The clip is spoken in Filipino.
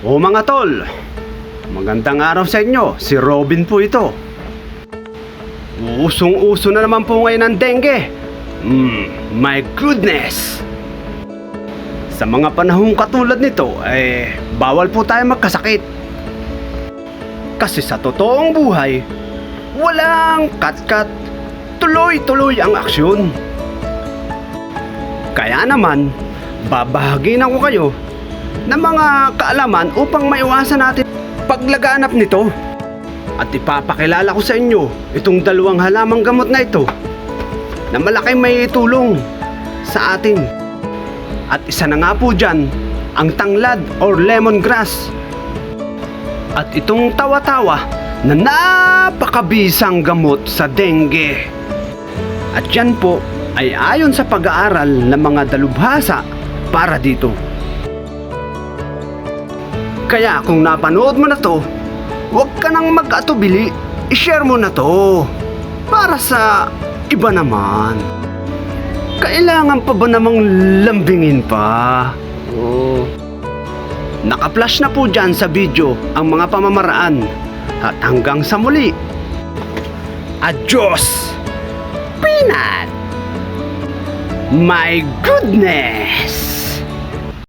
O mga tol, magandang araw sa inyo. Si Robin po ito. Usong-uso na naman po ngayon ang dengue. My goodness! Sa mga panahong katulad nito, bawal po tayo magkasakit. Kasi sa totoong buhay, walang kat-kat, tuloy-tuloy ang aksyon. Kaya naman, babahaginan ko kayo ng mga kaalaman upang maiwasan natin paglaganap nito. At ipapakilala ko sa inyo itong dalawang halamang gamot na ito na malaking may tulong sa atin. At isa na nga po dyan, ang tanglad or lemongrass. At itong tawa-tawa na napakabisang gamot sa dengue. At yan po ay ayon sa pag-aaral ng mga dalubhasa para dito. Kaya kung napanood mo na to, huwag ka nang mag-atubili, i-share mo na to para sa iba naman. Kailangan pa ba namang lambingin pa? Naka-flash na po dyan sa video ang mga pamamaraan. At hanggang sa muli, adios, Peanut! My goodness!